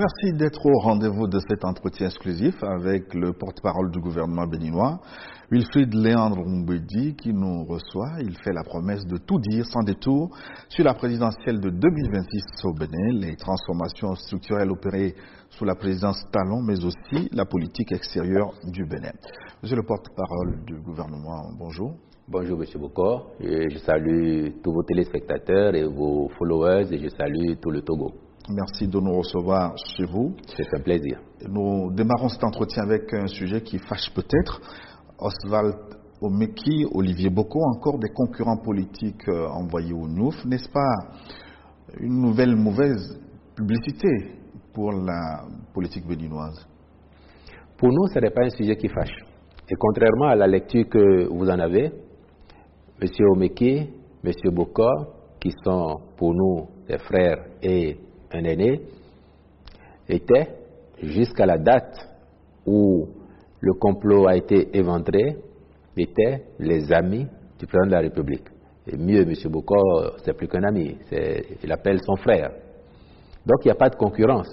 Merci d'être au rendez-vous de cet entretien exclusif avec le porte-parole du gouvernement béninois, Wilfrid Léandre Mbedi, qui nous reçoit. Il fait la promesse de tout dire sans détour sur la présidentielle de 2026 au Bénin, les transformations structurelles opérées sous la présidence Talon, mais aussi la politique extérieure du Bénin. Monsieur le porte-parole du gouvernement, bonjour. Bonjour M. Bokor, je salue tous vos téléspectateurs et vos followers et je salue tout le Togo. Merci de nous recevoir chez vous. C'est un plaisir. Nous démarrons cet entretien avec un sujet qui fâche peut-être. Oswald Omeki, Olivier Boko, encore des concurrents politiques envoyés au NUF. N'est-ce pas une nouvelle mauvaise publicité pour la politique béninoise? Pour nous, ce n'est pas un sujet qui fâche. Et contrairement à la lecture que vous en avez, M. Omeki, M. Boko, qui sont pour nous des frères et un aîné, étaient, jusqu'à la date où le complot a été éventré, étaient les amis du président de la République. Et mieux, M. Boko, c'est plus qu'un ami, il appelle son frère. Donc il n'y a pas de concurrence.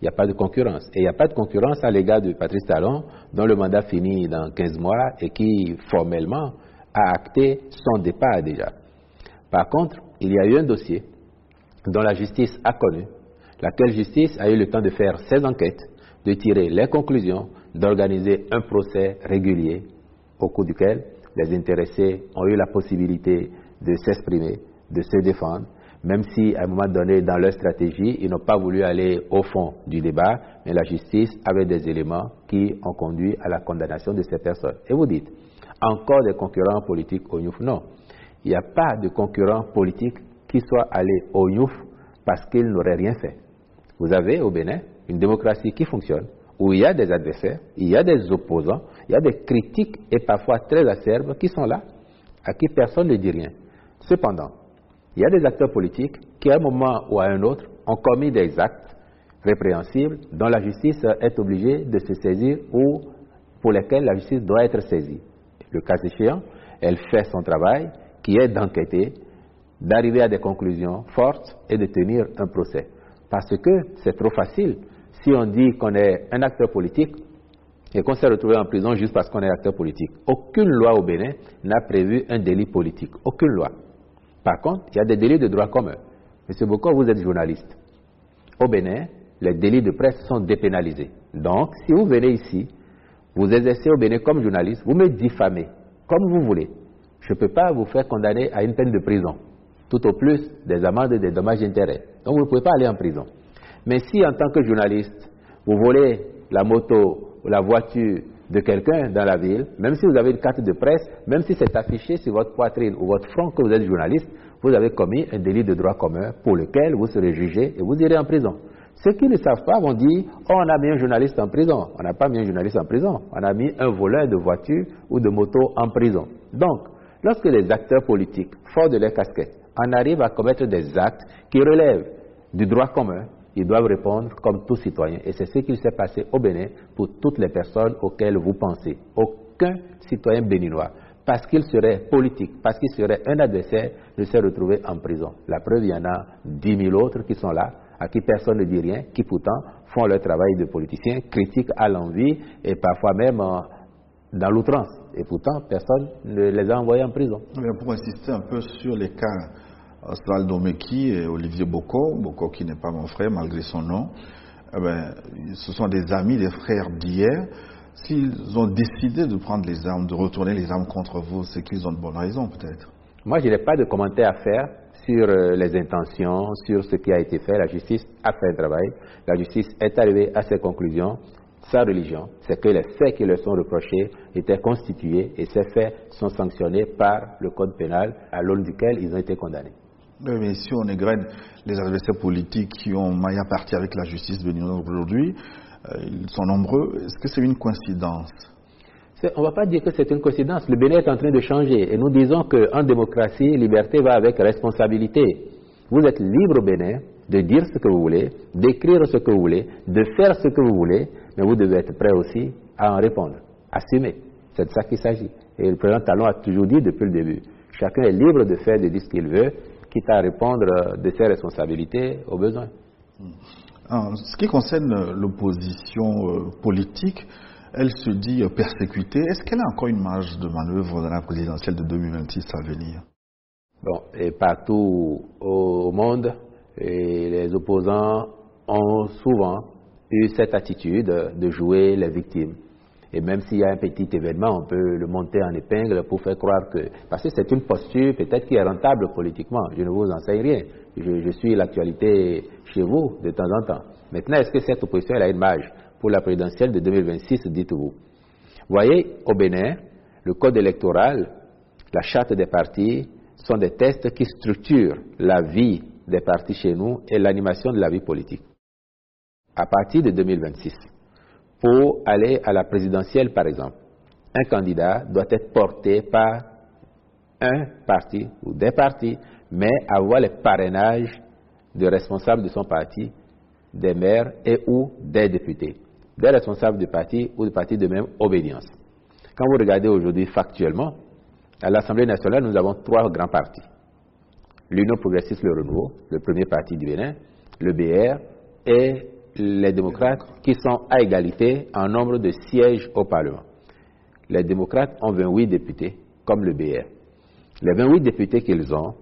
Il n'y a pas de concurrence. Et il n'y a pas de concurrence à l'égard de Patrice Talon, dont le mandat finit dans 15 mois et qui, formellement, a acté son départ déjà. Par contre, il y a eu un dossier dont la justice a connu, laquelle justice a eu le temps de faire ses enquêtes, de tirer les conclusions, d'organiser un procès régulier au cours duquel les intéressés ont eu la possibilité de s'exprimer, de se défendre, même si à un moment donné dans leur stratégie, ils n'ont pas voulu aller au fond du débat, mais la justice avait des éléments qui ont conduit à la condamnation de ces personnes. Et vous dites, encore des concurrents politiques au NUF? Non, il n'y a pas de concurrents politiques qui soient allés au NUF parce qu'ils n'auraient rien fait. Vous avez au Bénin une démocratie qui fonctionne, où il y a des adversaires, il y a des opposants, il y a des critiques et parfois très acerbes qui sont là, à qui personne ne dit rien. Cependant, il y a des acteurs politiques qui, à un moment ou à un autre, ont commis des actes répréhensibles dont la justice est obligée de se saisir ou pour lesquels la justice doit être saisie. Le cas échéant, elle fait son travail, qui est d'enquêter, d'arriver à des conclusions fortes et de tenir un procès. Parce que c'est trop facile. Si on dit qu'on est un acteur politique et qu'on s'est retrouvé en prison juste parce qu'on est acteur politique, aucune loi au Bénin n'a prévu un délit politique. Aucune loi. Par contre, il y a des délits de droit commun. Monsieur Boko, vous êtes journaliste. Au Bénin, les délits de presse sont dépénalisés. Donc, si vous venez ici, vous exercez au Bénin comme journaliste, vous me diffamez, comme vous voulez. Je ne peux pas vous faire condamner à une peine de prison. Tout au plus des amendes et des dommages d'intérêt. Donc vous ne pouvez pas aller en prison. Mais si en tant que journaliste, vous volez la moto ou la voiture de quelqu'un dans la ville, même si vous avez une carte de presse, même si c'est affiché sur votre poitrine ou votre front que vous êtes journaliste, vous avez commis un délit de droit commun pour lequel vous serez jugé et vous irez en prison. Ceux qui ne savent pas vont dire « Oh, on a mis un journaliste en prison ». On n'a pas mis un journaliste en prison. On a mis un voleur de voiture ou de moto en prison. Donc, lorsque les acteurs politiques, forts de leur casquette, en arrivent à commettre des actes qui relèvent du droit commun, ils doivent répondre comme tout citoyen. Et c'est ce qui s'est passé au Bénin pour toutes les personnes auxquelles vous pensez. Aucun citoyen béninois, parce qu'il serait politique, parce qu'il serait un adversaire, ne s'est retrouvé en prison. La preuve, il y en a 10 000 autres qui sont là, à qui personne ne dit rien, qui pourtant font leur travail de politiciens, critiquent à l'envi et parfois même dans l'outrance. Et pourtant, personne ne les a envoyés en prison. Mais pour insister un peu sur les cas Oswald Omeki et Olivier Boko qui n'est pas mon frère malgré son nom, ce sont des amis, des frères d'hier. S'ils ont décidé de prendre les armes, de retourner les armes contre vous, c'est qu'ils ont de bonnes raisons peut-être. Moi, je n'ai pas de commentaire à faire sur les intentions, sur ce qui a été fait. La justice a fait un travail. La justice est arrivée à ses conclusions. Sa religion, c'est que les faits qui leur sont reprochés étaient constitués et ces faits sont sanctionnés par le code pénal à l'aune duquel ils ont été condamnés. Oui, mais si on égrène les adversaires politiques qui ont maille à partir avec la justice béninoise aujourd'hui, ils sont nombreux. Est-ce que c'est une coïncidence? On ne va pas dire que c'est une coïncidence. Le Bénin est en train de changer et nous disons qu'en démocratie, liberté va avec responsabilité. Vous êtes libre au Bénin de dire ce que vous voulez, d'écrire ce que vous voulez, de faire ce que vous voulez, mais vous devez être prêt aussi à en répondre, assumer. C'est de ça qu'il s'agit. Et le président Talon a toujours dit depuis le début, chacun est libre de faire, de dire ce qu'il veut, quitte à répondre de ses responsabilités aux besoins. En ce qui concerne l'opposition politique, elle se dit persécutée. Est-ce qu'elle a encore une marge de manœuvre dans la présidentielle de 2026 à venir? Bon, et partout au monde, les opposants ont souvent eu cette attitude de jouer les victimes. Et même s'il y a un petit événement, on peut le monter en épingle pour faire croire que... Parce que c'est une posture peut-être qui est rentable politiquement. Je ne vous enseigne rien. Je suis l'actualité chez vous de temps en temps. Maintenant, est-ce que cette opposition elle a une marge pour la présidentielle de 2026, dites-vous? Vous voyez, au Bénin, le code électoral, la charte des partis sont des textes qui structurent la vie des partis chez nous et l'animation de la vie politique. À partir de 2026, pour aller à la présidentielle, par exemple, un candidat doit être porté par un parti ou des partis, mais avoir les parrainages de responsables de son parti, des maires et ou des députés, des responsables du parti ou du parti de même obédience. Quand vous regardez aujourd'hui factuellement, à l'Assemblée nationale, nous avons 3 grands partis. L'Union progressiste, le Renouveau, le premier parti du Bénin, le BR et les démocrates qui sont à égalité en nombre de sièges au Parlement. Les démocrates ont 28 députés, comme le BR. Les 28 députés qu'ils ont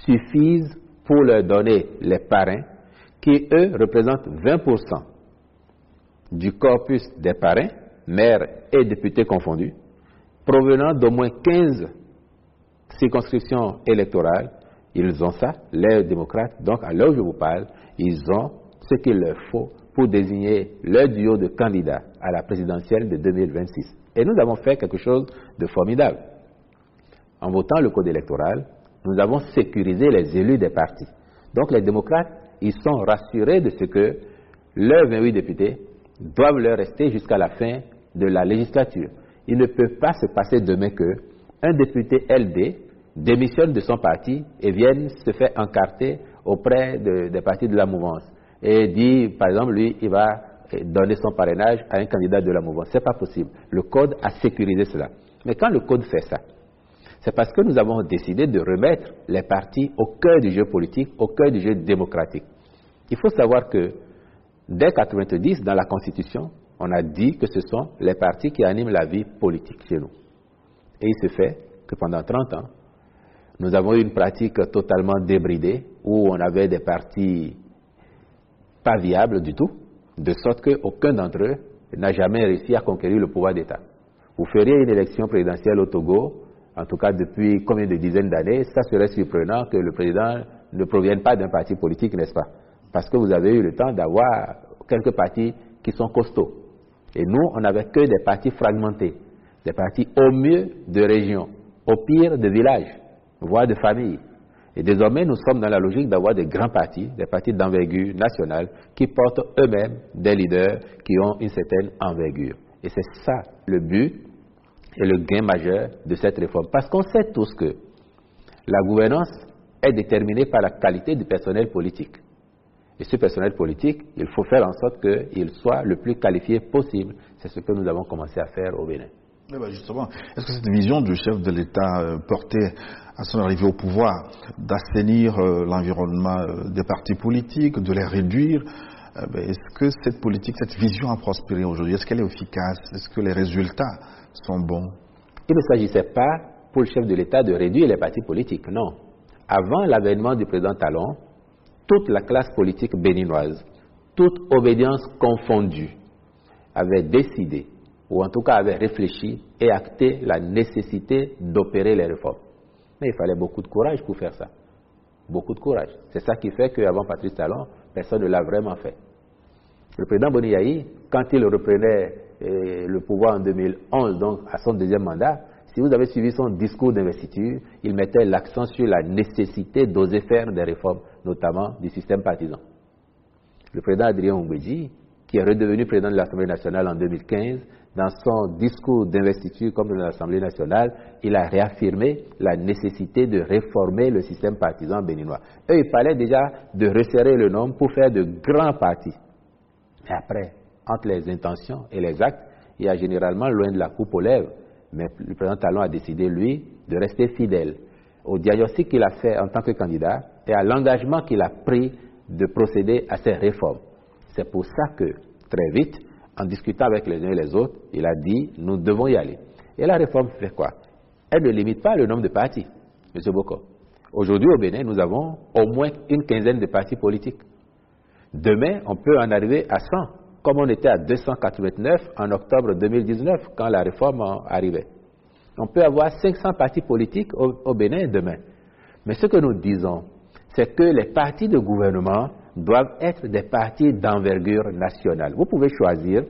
suffisent pour leur donner les parrains qui, eux, représentent 20% du corpus des parrains, maires et députés confondus, provenant d'au moins 15 circonscriptions électorales. Ils ont ça, les démocrates. Donc, à l'heure où je vous parle, ils ont ce qu'il leur faut pour désigner leur duo de candidats à la présidentielle de 2026. Et nous avons fait quelque chose de formidable. En votant le code électoral, nous avons sécurisé les élus des partis. Donc, les démocrates, ils sont rassurés de ce que leurs 28 députés doivent leur rester jusqu'à la fin de la législature. Il ne peut pas se passer demain qu'un député LD démissionne de son parti et vienne se faire encarter auprès des partis de la mouvance et dit, par exemple, lui, il va donner son parrainage à un candidat de la mouvance. Ce n'est pas possible. Le Code a sécurisé cela. Mais quand le Code fait ça, c'est parce que nous avons décidé de remettre les partis au cœur du jeu politique, au cœur du jeu démocratique. Il faut savoir que dès 1990, dans la Constitution, on a dit que ce sont les partis qui animent la vie politique chez nous. Et il se fait que pendant 30 ans, nous avons eu une pratique totalement débridée où on avait des partis pas viables du tout, de sorte qu'aucun d'entre eux n'a jamais réussi à conquérir le pouvoir d'État. Vous feriez une élection présidentielle au Togo, en tout cas depuis combien de dizaines d'années, ça serait surprenant que le président ne provienne pas d'un parti politique, n'est-ce pas? Parce que vous avez eu le temps d'avoir quelques partis qui sont costauds. Et nous, on n'avait que des partis fragmentés, des partis au mieux de régions, au pire de villages, voire de familles. Et désormais, nous sommes dans la logique d'avoir des grands partis, des partis d'envergure nationale, qui portent eux-mêmes des leaders qui ont une certaine envergure. Et c'est ça le but et le gain majeur de cette réforme. Parce qu'on sait tous que la gouvernance est déterminée par la qualité du personnel politique. Et ce personnel politique, il faut faire en sorte qu'il soit le plus qualifié possible. C'est ce que nous avons commencé à faire au Bénin. Eh bien justement, est-ce que cette vision du chef de l'État portée à son arrivée au pouvoir, d'assainir l'environnement des partis politiques, de les réduire, est-ce que cette politique, cette vision a prospéré aujourd'hui? Est-ce qu'elle est efficace? Est-ce que les résultats sont bons? Il ne s'agissait pas pour le chef de l'État de réduire les partis politiques, non. Avant l'avènement du président Talon, toute la classe politique béninoise, toute obédience confondue, avait décidé, ou en tout cas avait réfléchi et acté la nécessité d'opérer les réformes. Mais il fallait beaucoup de courage pour faire ça. Beaucoup de courage. C'est ça qui fait qu'avant Patrice Talon, personne ne l'a vraiment fait. Le président Boni Yayi, quand il reprenait le pouvoir en 2011, donc à son deuxième mandat, si vous avez suivi son discours d'investiture, il mettait l'accent sur la nécessité d'oser faire des réformes, notamment du système partisan. Le président Adrien Oumbeji, qui est redevenu président de l'Assemblée nationale en 2015, dans son discours d'investiture comme de l'Assemblée nationale, il a réaffirmé la nécessité de réformer le système partisan béninois. Eux, il fallait déjà de resserrer le nombre pour faire de grands partis. Mais après, entre les intentions et les actes, il y a généralement loin de la coupe aux lèvres. Mais le président Talon a décidé, lui, de rester fidèle au diagnostic qu'il a fait en tant que candidat et à l'engagement qu'il a pris de procéder à ces réformes. C'est pour ça que, très vite, en discutant avec les uns et les autres, il a dit, nous devons y aller. Et la réforme fait quoi? Elle ne limite pas le nombre de partis, M. Boko. Aujourd'hui, au Bénin, nous avons au moins une quinzaine de partis politiques. Demain, on peut en arriver à 100, comme on était à 289 en octobre 2019, quand la réforme arrivait. On peut avoir 500 partis politiques au Bénin demain. Mais ce que nous disons, c'est que les partis de gouvernement doivent être des partis d'envergure nationale. Vous pouvez choisir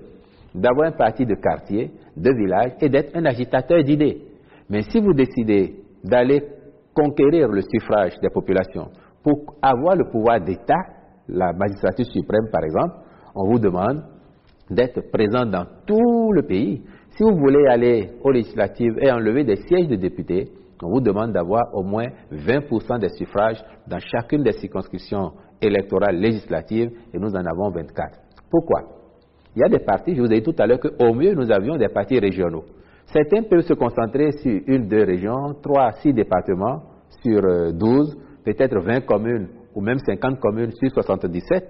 d'avoir un parti de quartier, de village, et d'être un agitateur d'idées. Mais si vous décidez d'aller conquérir le suffrage des populations pour avoir le pouvoir d'État, la magistrature suprême par exemple, on vous demande d'être présent dans tout le pays. Si vous voulez aller aux législatives et enlever des sièges de députés, on vous demande d'avoir au moins 20% des suffrages dans chacune des circonscriptions électorales législatives, et nous en avons 24. Pourquoi? Il y a des partis, je vous ai dit tout à l'heure qu'au mieux nous avions des partis régionaux. Certains peuvent se concentrer sur une, deux régions, 3, 6 départements sur 12, peut-être 20 communes ou même 50 communes sur 77,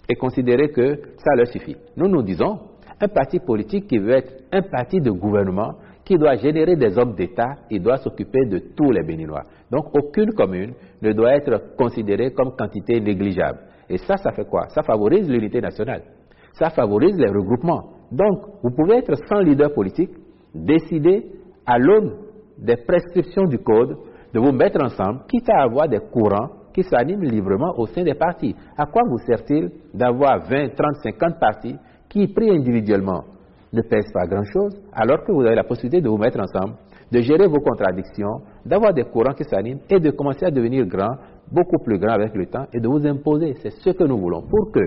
et considérer que ça leur suffit. Nous disons, un parti politique qui veut être un parti de gouvernement, qui doit générer des hommes d'État, il doit s'occuper de tous les Béninois. Donc aucune commune ne doit être considérée comme quantité négligeable. Et ça fait quoi? Ça favorise l'unité nationale. Ça favorise les regroupements. Donc vous pouvez être sans leader politique, décider à l'aune des prescriptions du code de vous mettre ensemble, quitte à avoir des courants qui s'animent librement au sein des partis. À quoi vous sert-il d'avoir 20, 30, 50 partis qui, pris individuellement, ne pèsent pas grand-chose, alors que vous avez la possibilité de vous mettre ensemble, de gérer vos contradictions, d'avoir des courants qui s'animent et de commencer à devenir grand, beaucoup plus grand avec le temps, et de vous imposer. C'est ce que nous voulons, pour que,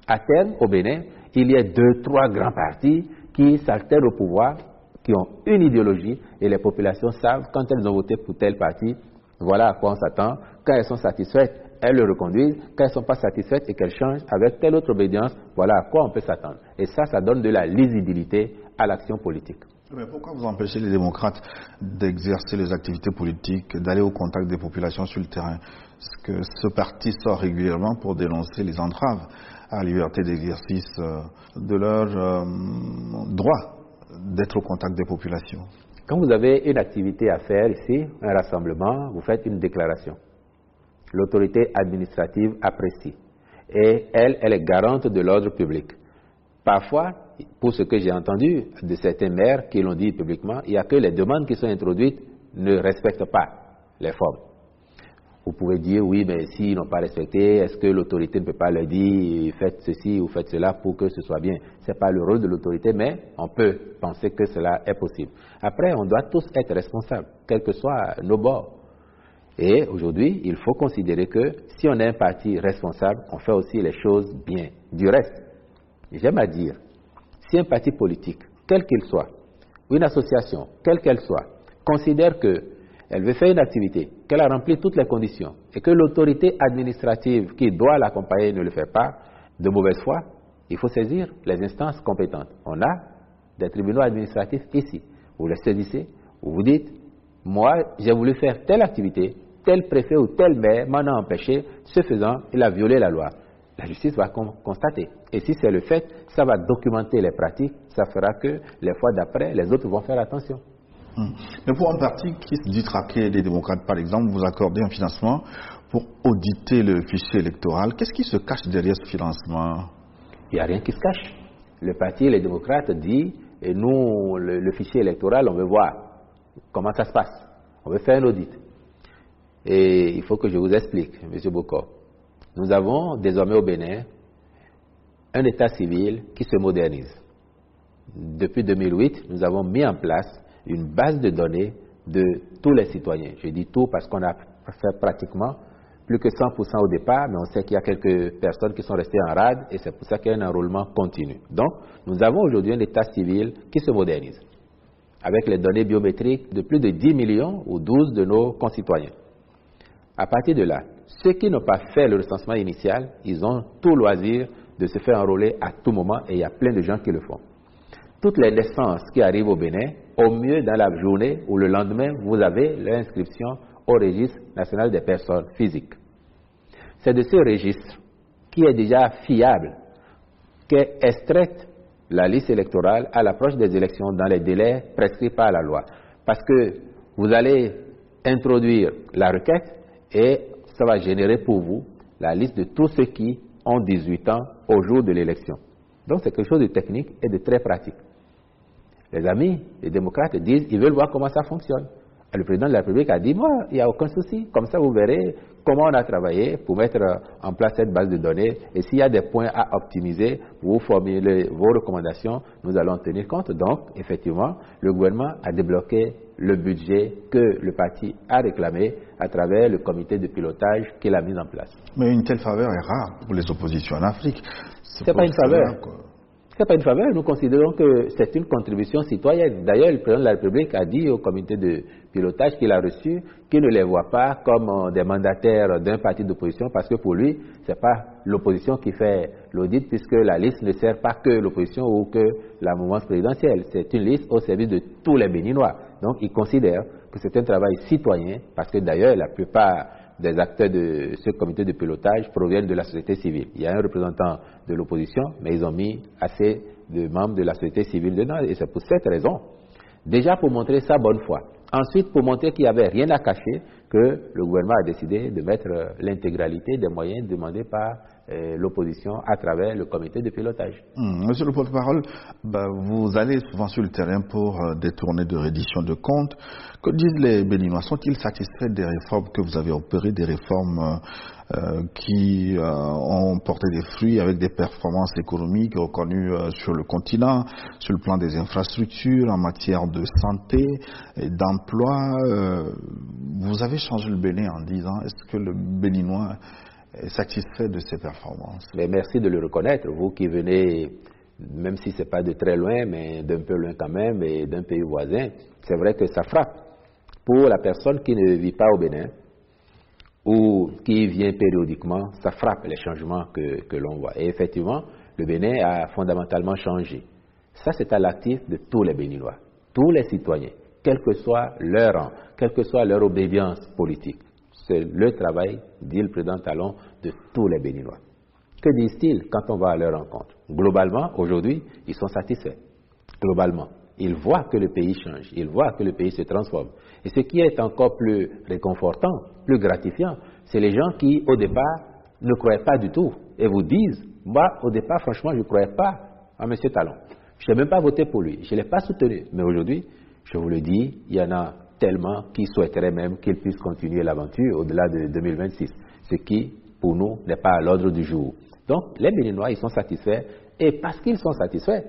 à terme, au Bénin, il y ait 2, 3 grands partis qui s'altèrent au pouvoir, qui ont une idéologie, et les populations savent, quand elles ont voté pour tel parti, voilà à quoi on s'attend. Quand elles sont satisfaites, elles le reconduisent. Quand elles ne sont pas satisfaites et qu'elles changent avec telle autre obédience, voilà à quoi on peut s'attendre. Et ça donne de la lisibilité à l'action politique. Mais pourquoi vous empêchez les démocrates d'exercer les activités politiques, d'aller au contact des populations sur le terrain? Parce que ce parti sort régulièrement pour dénoncer les entraves à la liberté d'exercice de leur droit d'être au contact des populations. Quand vous avez une activité à faire ici, un rassemblement, vous faites une déclaration. L'autorité administrative apprécie. Et elle est garante de l'ordre public. Parfois, pour ce que j'ai entendu de certains maires qui l'ont dit publiquement, il n'y a que les demandes qui sont introduites ne respectent pas les formes. Vous pouvez dire, oui, mais s'ils n'ont pas respecté, est-ce que l'autorité ne peut pas leur dire, faites ceci ou faites cela pour que ce soit bien? Ce n'est pas le rôle de l'autorité, mais on peut penser que cela est possible. Après, on doit tous être responsables, quels que soient nos bords. Et aujourd'hui, il faut considérer que si on est un parti responsable, on fait aussi les choses bien. Du reste, j'aime à dire, si un parti politique, quel qu'il soit, ou une association, quelle qu'elle soit, considère qu'elle veut faire une activité, qu'elle a rempli toutes les conditions, et que l'autorité administrative qui doit l'accompagner ne le fait pas, de mauvaise foi, il faut saisir les instances compétentes. On a des tribunaux administratifs ici. Vous les saisissez, vous vous dites, moi, j'ai voulu faire telle activité, tel préfet ou tel maire m'en a empêché, ce faisant, il a violé la loi. La justice va constater. Et si c'est le fait, ça va documenter les pratiques, ça fera que les fois d'après, les autres vont faire attention. Mais pour un parti qui se dit traquer les démocrates, par exemple, vous accordez un financement pour auditer le fichier électoral. Qu'est-ce qui se cache derrière ce financement? Il n'y a rien qui se cache. Le parti Les Démocrates dit, et nous, le fichier électoral, on veut voir comment ça se passe. On veut faire un audit. Et il faut que je vous explique, M. Boko. Nous avons désormais au Bénin un état civil qui se modernise. Depuis 2008, nous avons mis en place une base de données de tous les citoyens. Je dis tout parce qu'on a fait pratiquement plus que 100% au départ, mais on sait qu'il y a quelques personnes qui sont restées en rade et c'est pour ça qu'il y a un enrôlement continu. Donc, nous avons aujourd'hui un état civil qui se modernise avec les données biométriques de plus de 10 millions ou 12 de nos concitoyens. À partir de là, ceux qui n'ont pas fait le recensement initial, ils ont tout loisir de se faire enrôler à tout moment et il y a plein de gens qui le font. Toutes les naissances qui arrivent au Bénin, au mieux dans la journée ou le lendemain, vous avez l'inscription au registre national des personnes physiques. C'est de ce registre qui est déjà fiable qu'est extraite la liste électorale à l'approche des élections dans les délais prescrits par la loi. Parce que vous allez introduire la requête et ça va générer pour vous la liste de tous ceux qui ont 18 ans au jour de l'élection. Donc c'est quelque chose de technique et de très pratique. Les amis, les démocrates disent ils veulent voir comment ça fonctionne. Et le président de la République a dit moi, il n'y a aucun souci. Comme ça, vous verrez comment on a travaillé pour mettre en place cette base de données. Et s'il y a des points à optimiser, vous formulez vos recommandations, nous allons en tenir compte. Donc, effectivement, le gouvernement a débloqué le budget que le parti a réclamé à travers le comité de pilotage qu'il a mis en place. Mais une telle faveur est rare pour les oppositions en Afrique. C'est pas une faveur. Ce n'est pas une faveur, nous considérons que c'est une contribution citoyenne. D'ailleurs, le président de la République a dit au comité de pilotage qu'il a reçu qu'il ne les voit pas comme des mandataires d'un parti d'opposition parce que pour lui, ce n'est pas l'opposition qui fait l'audit puisque la liste ne sert pas que l'opposition ou que la mouvance présidentielle. C'est une liste au service de tous les Béninois. Donc, il considère que c'est un travail citoyen parce que d'ailleurs, la plupart des acteurs de ce comité de pilotage proviennent de la société civile. Il y a un représentant de l'opposition, mais ils ont mis assez de membres de la société civile dedans, et c'est pour cette raison. Déjà pour montrer sa bonne foi. Ensuite, pour montrer qu'il n'y avait rien à cacher, que le gouvernement a décidé de mettre l'intégralité des moyens demandés par l'opposition à travers le comité de pilotage. Monsieur le porte-parole, vous allez souvent sur le terrain pour des tournées de reddition de comptes. Que disent les Béninois? Sont-ils satisfaits des réformes que vous avez opérées, des réformes qui ont porté des fruits avec des performances économiques reconnues sur le continent, sur le plan des infrastructures, en matière de santé et d'emploi? Vous avez changé le Bénin en disant, est-ce que le Béninois est satisfait de ces performances? Mais merci de le reconnaître, vous qui venez, même si ce n'est pas de très loin, mais d'un peu loin quand même, et d'un pays voisin, c'est vrai que ça frappe. Pour la personne qui ne vit pas au Bénin, ou qui vient périodiquement, ça frappe les changements que l'on voit. Et effectivement, le Bénin a fondamentalement changé. Ça, c'est à l'actif de tous les Béninois, tous les citoyens, quel que soit leur rang, quelle que soit leur obédience politique. C'est le travail, dit le président Talon, de tous les Béninois. Que disent-ils quand on va à leur rencontre? Globalement, aujourd'hui, ils sont satisfaits. Globalement, ils voient que le pays change, ils voient que le pays se transforme. Et ce qui est encore plus réconfortant, plus gratifiant, c'est les gens qui, au départ, ne croyaient pas du tout et vous disent, moi, au départ, franchement, je ne croyais pas à M. Talon. Je n'ai même pas voté pour lui, je ne l'ai pas soutenu. Mais aujourd'hui, je vous le dis, il y en a tellement qui souhaiteraient même qu'il puisse continuer l'aventure au-delà de 2026, ce qui, pour nous, n'est pas à l'ordre du jour. Donc, les Béninois, ils sont satisfaits, et parce qu'ils sont satisfaits,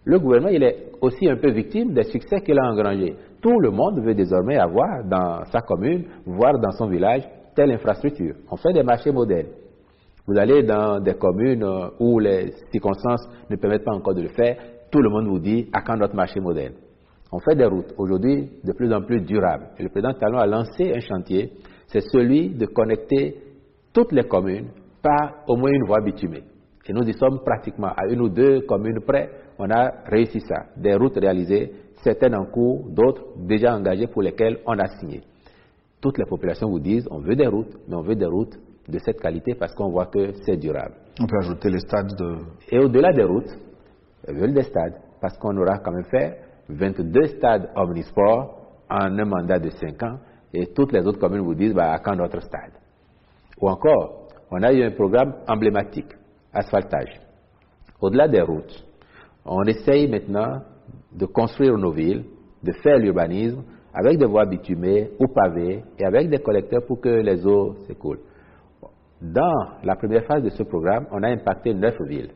le gouvernement, il est aussi un peu victime des succès qu'il a engrangés. Tout le monde veut désormais avoir dans sa commune, voire dans son village, telle infrastructure. On fait des marchés modèles. Vous allez dans des communes où les circonstances ne permettent pas encore de le faire, tout le monde vous dit, à quand notre marché modèle? On fait des routes, aujourd'hui, de plus en plus durables. Et le président Talon a lancé un chantier, c'est celui de connecter toutes les communes par au moins une voie bitumée. Et nous y sommes pratiquement à une ou deux communes près, on a réussi ça. Des routes réalisées, certaines en cours, d'autres déjà engagées pour lesquelles on a signé. Toutes les populations vous disent, on veut des routes, mais on veut des routes de cette qualité parce qu'on voit que c'est durable. On peut ajouter les stades de... Et au-delà des routes, ils veulent des stades, parce qu'on aura quand même fait 22 stades omnisports en un mandat de 5 ans, et toutes les autres communes vous disent, à quand notre stade? Ou encore, on a eu un programme emblématique, asphaltage. Au-delà des routes, on essaye maintenant de construire nos villes, de faire l'urbanisme avec des voies bitumées ou pavées et avec des collecteurs pour que les eaux s'écoulent. Dans la première phase de ce programme, on a impacté 9 villes.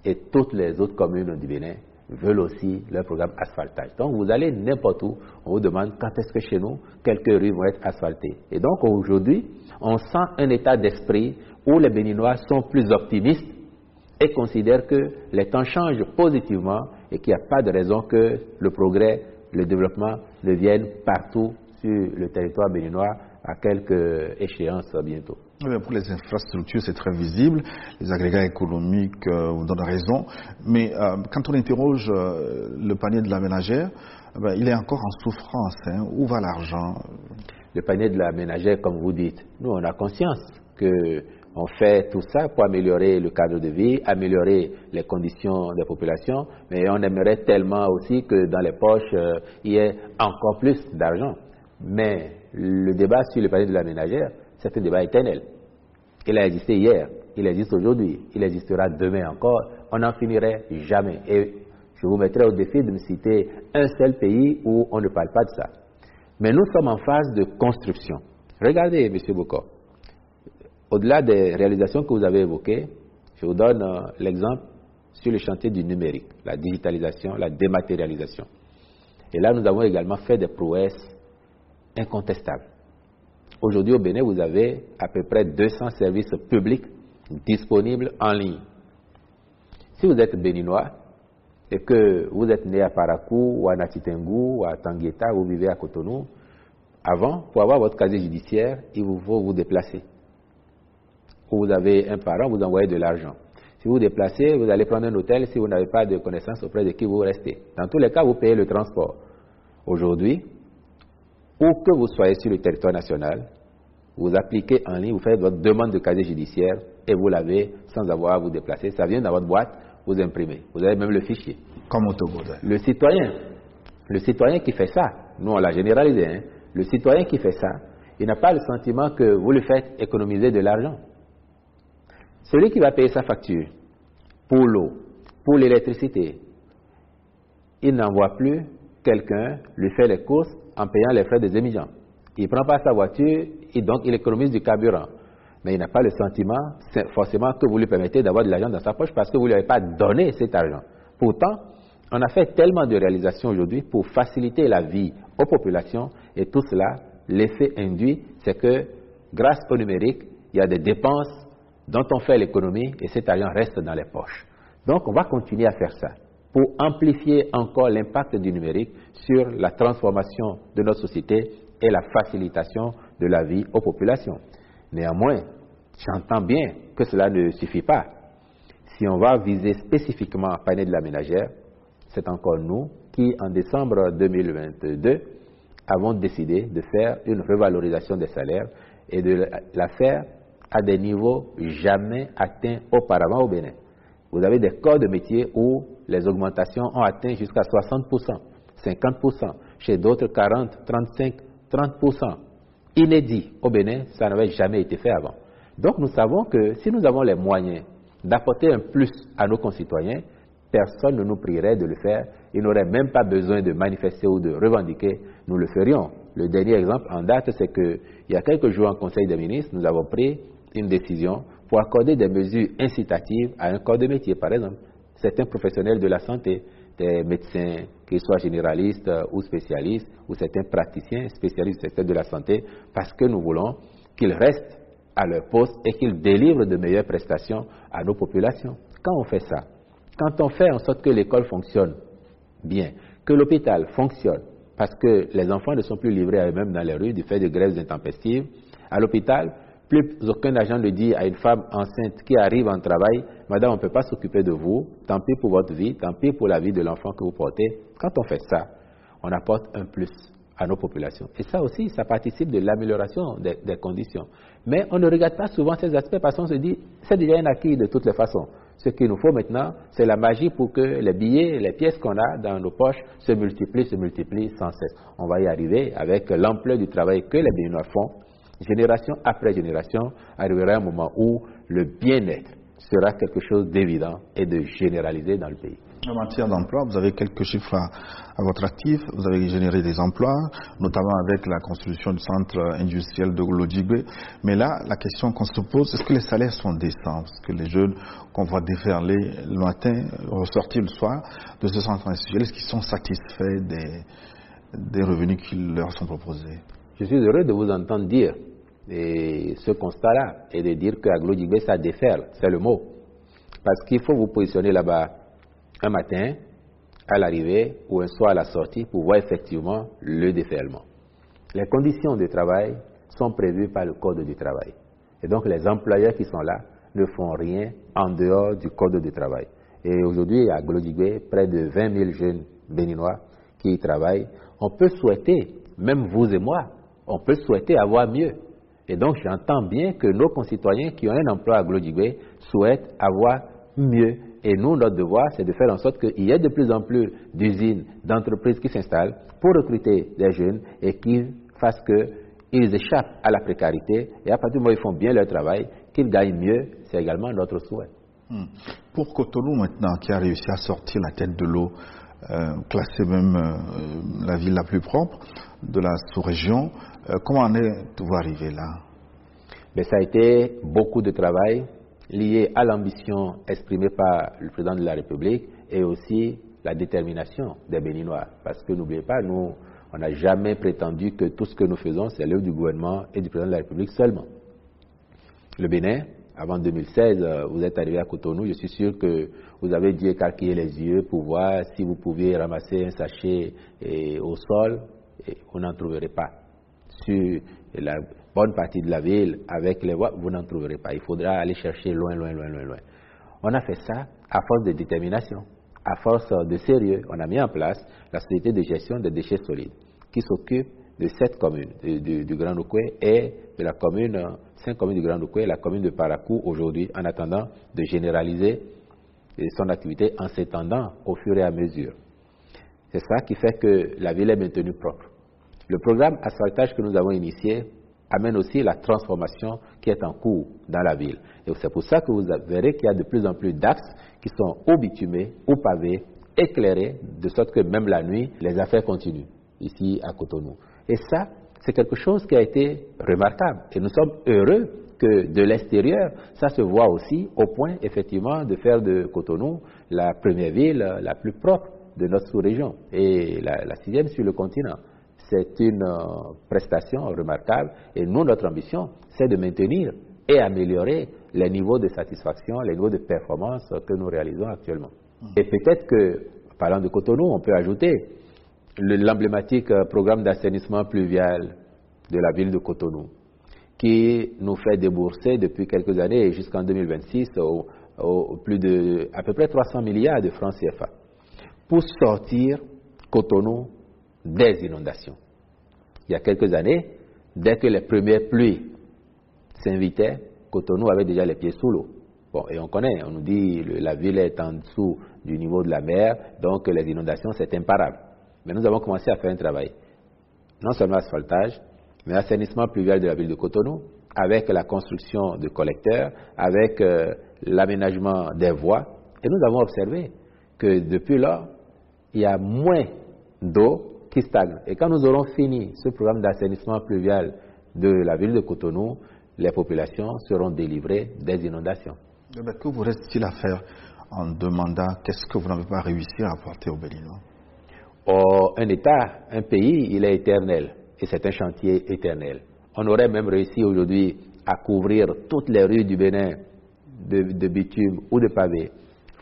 Et toutes les autres communes du Bénin veulent aussi leur programme asphaltage. Donc vous allez n'importe où, on vous demande quand est-ce que chez nous, quelques rues vont être asphaltées. Et donc aujourd'hui, on sent un état d'esprit où les Béninois sont plus optimistes et considèrent que les temps changent positivement et qu'il n'y a pas de raison que le progrès, le développement ne viennent partout sur le territoire béninois à quelques échéances bientôt. Pour les infrastructures, c'est très visible. Les agrégats économiques vous donnent raison. Mais quand on interroge le panier de la ménagère, il est encore en souffrance. Où va l'argent? Le panier de la ménagère, comme vous dites, nous, on a conscience que On fait tout ça pour améliorer le cadre de vie, améliorer les conditions des populations, mais on aimerait tellement aussi que dans les poches, il y ait encore plus d'argent. Mais le débat sur le panier de la ménagère, c'est un débat éternel. Il a existé hier, il existe aujourd'hui, il existera demain encore, on n'en finirait jamais. Et je vous mettrai au défi de me citer un seul pays où on ne parle pas de ça. Mais nous sommes en phase de construction. Regardez, M. Bokor. Au-delà des réalisations que vous avez évoquées, je vous donne l'exemple sur le chantier du numérique, la digitalisation, la dématérialisation. Et là, nous avons également fait des prouesses incontestables. Aujourd'hui, au Bénin, vous avez à peu près 200 services publics disponibles en ligne. Si vous êtes béninois et que vous êtes né à Parakou, ou à Natitengu, ou à Tangueta, ou vous vivez à Cotonou, avant, pour avoir votre casier judiciaire, il vous faut vous déplacer. Ou vous avez un parent, vous envoyez de l'argent. Si vous vous déplacez, vous allez prendre un hôtel si vous n'avez pas de connaissance auprès de qui vous restez. Dans tous les cas, vous payez le transport. Aujourd'hui, où que vous soyez sur le territoire national, vous appliquez en ligne, vous faites votre demande de casier judiciaire et vous l'avez sans avoir à vous déplacer. Ça vient dans votre boîte, vous imprimez. Vous avez même le fichier. Comme au Togo. Le citoyen qui fait ça, nous on l'a généralisé, hein, le citoyen qui fait ça, il n'a pas le sentiment que vous lui faites économiser de l'argent. Celui qui va payer sa facture pour l'eau, pour l'électricité, il n'envoie plus quelqu'un lui faire les courses en payant les frais des émigrants. Il ne prend pas sa voiture et donc il économise du carburant. Mais il n'a pas le sentiment forcément que vous lui permettez d'avoir de l'argent dans sa poche parce que vous ne lui avez pas donné cet argent. Pourtant, on a fait tellement de réalisations aujourd'hui pour faciliter la vie aux populations et tout cela, l'effet induit, c'est que grâce au numérique, il y a des dépenses dont on fait l'économie et cet argent reste dans les poches. Donc on va continuer à faire ça pour amplifier encore l'impact du numérique sur la transformation de notre société et la facilitation de la vie aux populations. Néanmoins, j'entends bien que cela ne suffit pas. Si on va viser spécifiquement à panier de la ménagère, c'est encore nous qui, en décembre 2022, avons décidé de faire une revalorisation des salaires et de la faire à des niveaux jamais atteints auparavant au Bénin. Vous avez des corps de métier où les augmentations ont atteint jusqu'à 60%, 50%, chez d'autres 40, 35, 30%. Inédit au Bénin, ça n'avait jamais été fait avant. Donc nous savons que si nous avons les moyens d'apporter un plus à nos concitoyens, personne ne nous prierait de le faire. Il n'aurait même pas besoin de manifester ou de revendiquer, nous le ferions. Le dernier exemple en date, c'est qu'il y a quelques jours en Conseil des ministres, nous avons pris une décision pour accorder des mesures incitatives à un corps de métier. Par exemple, certains professionnels de la santé, des médecins, qu'ils soient généralistes ou spécialistes, ou certains praticiens spécialistes du secteur de la santé, parce que nous voulons qu'ils restent à leur poste et qu'ils délivrent de meilleures prestations à nos populations. Quand on fait ça, quand on fait en sorte que l'école fonctionne bien, que l'hôpital fonctionne, parce que les enfants ne sont plus livrés à eux-mêmes dans les rues du fait de grèves intempestives, à l'hôpital, plus aucun agent ne dit à une femme enceinte qui arrive en travail, « Madame, on ne peut pas s'occuper de vous, tant pis pour votre vie, tant pis pour la vie de l'enfant que vous portez. » Quand on fait ça, on apporte un plus à nos populations. Et ça aussi, ça participe de l'amélioration des conditions. Mais on ne regarde pas souvent ces aspects parce qu'on se dit, c'est déjà un acquis de toutes les façons. Ce qu'il nous faut maintenant, c'est la magie pour que les billets, les pièces qu'on a dans nos poches se multiplient sans cesse. On va y arriver avec l'ampleur du travail que les Béninois font. Génération après génération, arrivera un moment où le bien-être sera quelque chose d'évident et de généralisé dans le pays. En matière d'emploi, vous avez quelques chiffres à votre actif. Vous avez généré des emplois, notamment avec la construction du centre industriel de Glodjigbe. Mais là, la question qu'on se pose, est-ce que les salaires sont décents? Est-ce que les jeunes qu'on voit déferler le matin, ressortir le soir de ce centre industriel, est-ce qu'ils sont satisfaits des revenus qui leur sont proposés? Je suis heureux de vous entendre dire ce constat-là et de dire qu'à Glodjigbe, ça déferle, c'est le mot. Parce qu'il faut vous positionner là-bas un matin, à l'arrivée, ou un soir à la sortie, pour voir effectivement le déferlement. Les conditions de travail sont prévues par le Code du travail. Et donc les employeurs qui sont là ne font rien en dehors du Code du travail. Et aujourd'hui, à Glodjigbe, près de 20 000 jeunes béninois qui y travaillent. On peut souhaiter, même vous et moi, on peut souhaiter avoir mieux. Et donc, j'entends bien que nos concitoyens qui ont un emploi à Glodjigwe souhaitent avoir mieux. Et nous, notre devoir, c'est de faire en sorte qu'il y ait de plus en plus d'usines, d'entreprises qui s'installent pour recruter des jeunes et qui fassent qu'ils échappent à la précarité. Et à partir du moment où ils font bien leur travail, qu'ils gagnent mieux, c'est également notre souhait. Pour Cotonou maintenant, qui a réussi à sortir la tête de l'eau, classée même la ville la plus propre de la sous-région, comment en êtes-vous arrivé là? Mais ça a été beaucoup de travail lié à l'ambition exprimée par le président de la République et aussi la détermination des Béninois. Parce que n'oubliez pas, nous, on n'a jamais prétendu que tout ce que nous faisons, c'est l'œuvre du gouvernement et du président de la République seulement. Le Bénin, avant 2016, vous êtes arrivé à Cotonou, je suis sûr que vous avez dû écarquiller les yeux pour voir si vous pouviez ramasser un sachet au sol, et vous n'en trouverez pas. Sur la bonne partie de la ville, avec les voies, vous n'en trouverez pas. Il faudra aller chercher loin, loin, loin, loin, loin. On a fait ça à force de détermination, à force de sérieux. On a mis en place la société de gestion des déchets solides qui s'occupe de 7 communes du Grand Oukoué et de la commune, 5 communes du Grand Oukoué et la commune de Parakou aujourd'hui, en attendant de généraliser son activité en s'étendant au fur et à mesure. C'est ça qui fait que la ville est maintenue propre. Le programme asphaltage que nous avons initié amène aussi la transformation qui est en cours dans la ville. Et c'est pour ça que vous verrez qu'il y a de plus en plus d'axes qui sont ou bitumés, ou pavés, éclairés, de sorte que même la nuit, les affaires continuent ici à Cotonou. Et ça, c'est quelque chose qui a été remarquable. Et nous sommes heureux que de l'extérieur, ça se voit aussi au point, effectivement, de faire de Cotonou la première ville la plus propre de notre sous-région et la 6e sur le continent. C'est une prestation remarquable et nous, notre ambition, c'est de maintenir et améliorer les niveaux de satisfaction, les niveaux de performance que nous réalisons actuellement. Et peut-être que, parlant de Cotonou, on peut ajouter l'emblématique programme d'assainissement pluvial de la ville de Cotonou, qui nous fait débourser depuis quelques années et jusqu'en 2026 à peu près 300 milliards de francs CFA pour sortir Cotonou des inondations. Il y a quelques années, dès que les premières pluies s'invitaient, Cotonou avait déjà les pieds sous l'eau. Bon, et on connaît, on nous dit la ville est en dessous du niveau de la mer, donc les inondations c'est imparable. Mais nous avons commencé à faire un travail, non seulement asphaltage, mais assainissement pluvial de la ville de Cotonou, avec la construction de collecteurs, avec l'aménagement des voies. Et nous avons observé que depuis là, il y a moins d'eau qui stagne. Et quand nous aurons fini ce programme d'assainissement pluvial de la ville de Cotonou, les populations seront délivrées des inondations. Mais que vous reste-t-il à faire en demandant qu'est-ce que vous n'avez pas réussi à apporter aux Béninois? Un État, un pays, il est éternel. Et c'est un chantier éternel. On aurait même réussi aujourd'hui à couvrir toutes les rues du Bénin de bitume ou de pavés,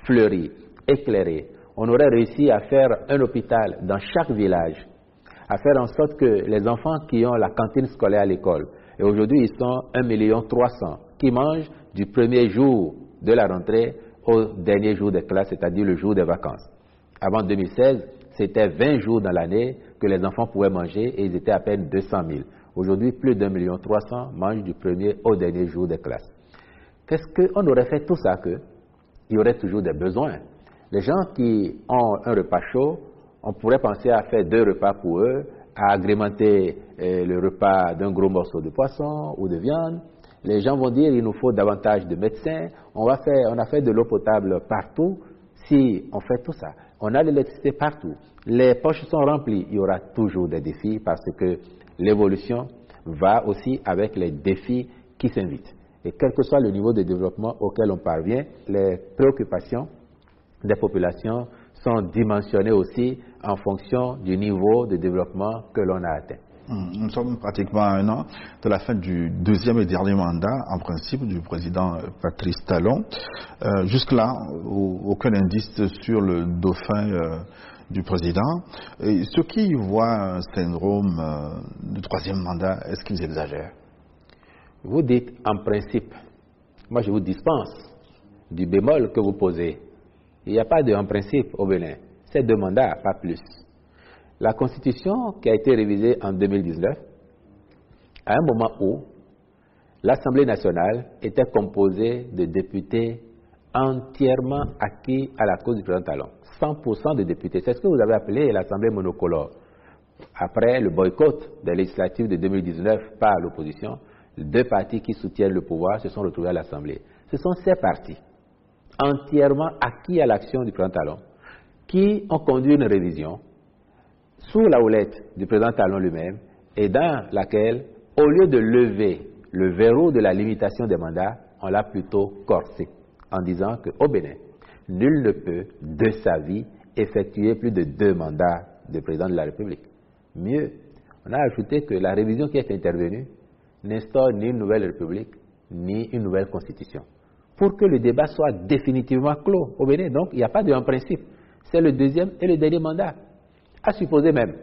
fleuries, éclairées. On aurait réussi à faire un hôpital dans chaque village, à faire en sorte que les enfants qui ont la cantine scolaire à l'école, et aujourd'hui ils sont 1,3 million qui mangent du premier jour de la rentrée au dernier jour des classes, c'est-à-dire le jour des vacances. Avant 2016, c'était 20 jours dans l'année que les enfants pouvaient manger et ils étaient à peine 200 000. Aujourd'hui, plus d'1,3 million mangent du premier au dernier jour des classes. Qu'est-ce qu'on aurait fait tout ça que il y aurait toujours des besoins? Les gens qui ont un repas chaud, on pourrait penser à faire 2 repas pour eux, à agrémenter le repas d'un gros morceau de poisson ou de viande. Les gens vont dire il nous faut davantage de médecins, on a fait de l'eau potable partout. Si on fait tout ça, on a l'électricité partout, les poches sont remplies, il y aura toujours des défis parce que l'évolution va aussi avec les défis qui s'invitent. Et quel que soit le niveau de développement auquel on parvient, les préoccupations des populations sont dimensionnées aussi en fonction du niveau de développement que l'on a atteint. Nous sommes pratiquement à 1 an de la fin du 2e et dernier mandat, en principe, du président Patrice Talon. Jusque-là, aucun indice sur le dauphin du président. Et ceux qui voient un syndrome du 3e mandat, est-ce qu'ils exagèrent? Vous dites en principe. Moi, je vous dispense du bémol que vous posez. Il n'y a pas de en principe au Bénin. C'est 2 mandats, pas plus. La Constitution qui a été révisée en 2019, à un moment où l'Assemblée nationale était composée de députés entièrement acquis à la cause du président Talon. 100% de députés. C'est ce que vous avez appelé l'Assemblée monocolore. Après le boycott des législatives de 2019 par l'opposition, deux partis qui soutiennent le pouvoir se sont retrouvés à l'Assemblée. Ce sont ces partis, entièrement acquis à l'action du président Talon, qui ont conduit une révision sous la houlette du président Talon lui-même et dans laquelle, au lieu de lever le verrou de la limitation des mandats, on l'a plutôt corsé en disant qu'au Bénin, nul ne peut, de sa vie, effectuer plus de 2 mandats de président de la République. Mieux, on a ajouté que la révision qui est intervenue n'instaure ni une nouvelle République, ni une nouvelle Constitution. Pour que le débat soit définitivement clos au Bénin, donc il n'y a pas de principe. C'est le deuxième et le dernier mandat. À supposer même